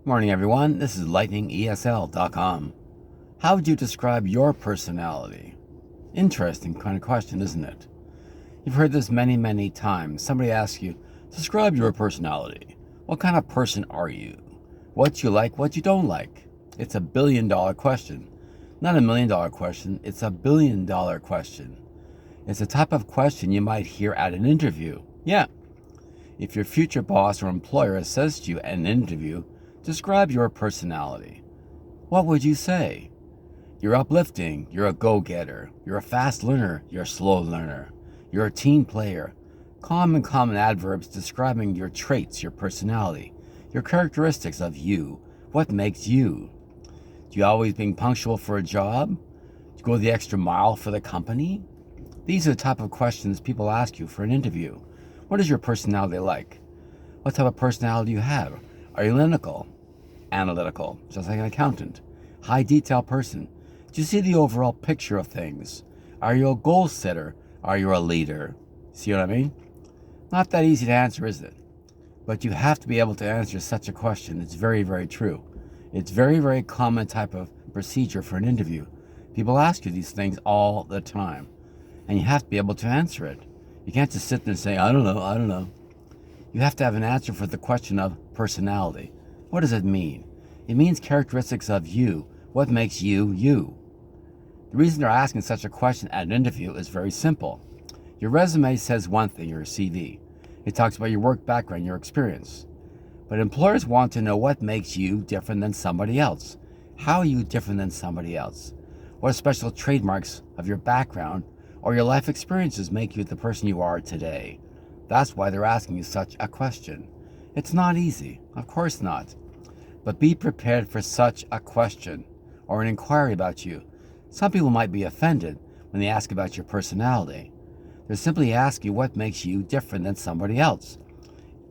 Morning, everyone. This is lightningesl.com. How would you describe your personality? Interesting kind of question, isn't it? You've heard this many, many times. Somebody asks you, describe your personality. What kind of person are you? What you like, what you don't like? It's a billion-dollar question. Not a $1,000,000 question, it's a billion-dollar question. It's a type of question you might hear at an interview. Yeah. If your future boss or employer says to you at an interview, describe your personality, what would you say? You're uplifting, you're a go-getter, you're a fast learner, you're a slow learner, you're a team player. Common adverbs describing your traits, your personality, your characteristics of you, what makes you. Do you always being punctual for a job? Do you go the extra mile for the company? These are the type of questions people ask you for an interview. What is your personality like? What type of personality do you have? Are you analytical, just like an accountant? High detail person? Do you see the overall picture of things? Are you a goal setter? Are you a leader? See what I mean? Not that easy to answer, is it? But you have to be able to answer such a question. It's very, very true. It's very, very common type of procedure for an interview. People ask you these things all the time, and you have to be able to answer it. You can't just sit there and say, I don't know. You have to have an answer for the question of personality. What does it mean? It means characteristics of you. What makes you, you? The reason they're asking such a question at an interview is very simple. Your resume says one thing, your CV. It talks about your work background, your experience. But employers want to know what makes you different than somebody else. How are you different than somebody else? What special trademarks of your background or your life experiences make you the person you are today? That's why they're asking you such a question. It's not easy, of course not. But be prepared for such a question or an inquiry about you. Some people might be offended when they ask about your personality. They're simply asking what makes you different than somebody else.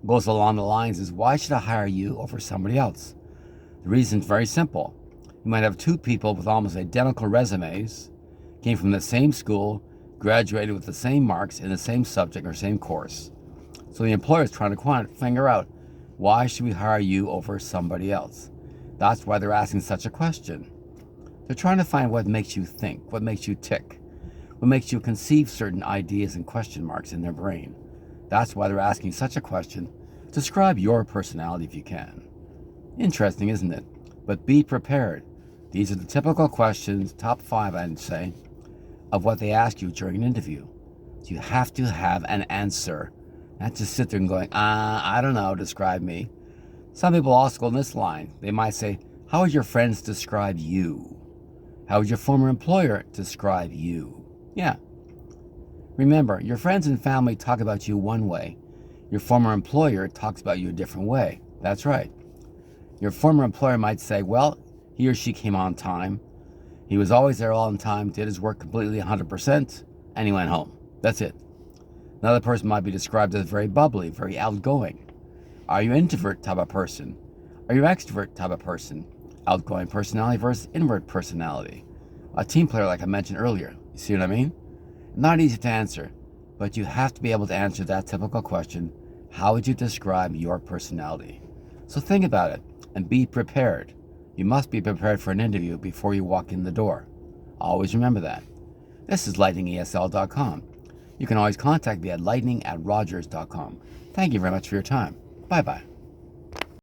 It goes along the lines is, why should I hire you over somebody else? The reason's very simple. You might have two people with almost identical resumes, came from the same school, graduated with the same marks in the same subject or same course. So the employer is trying to figure out, why should we hire you over somebody else? That's why they're asking such a question. They're trying to find what makes you think, what makes you tick, what makes you conceive certain ideas and question marks in their brain. That's why they're asking such a question. Describe your personality if you can. Interesting, isn't it? But be prepared. These are the typical questions, top 5 I'd say, of what they ask you during an interview. So you have to have an answer. Not just sit there and going, I don't know, describe me. Some people also go in this line. They might say, how would your friends describe you? How would your former employer describe you? Yeah. Remember, your friends and family talk about you one way. Your former employer talks about you a different way. That's right. Your former employer might say, well, he or she came on time. He was always there all on time, did his work completely 100%, and he went home. That's it. Another person might be described as very bubbly, very outgoing. Are you an introvert type of person? Are you an extrovert type of person? Outgoing personality versus introvert personality. A team player like I mentioned earlier. You see what I mean? Not easy to answer, but you have to be able to answer that typical question. How would you describe your personality? So think about it and be prepared. You must be prepared for an interview before you walk in the door. Always remember that. This is lightningesl.com. You can always contact me at lightning@rogers.com. Thank you very much for your time. Bye-bye.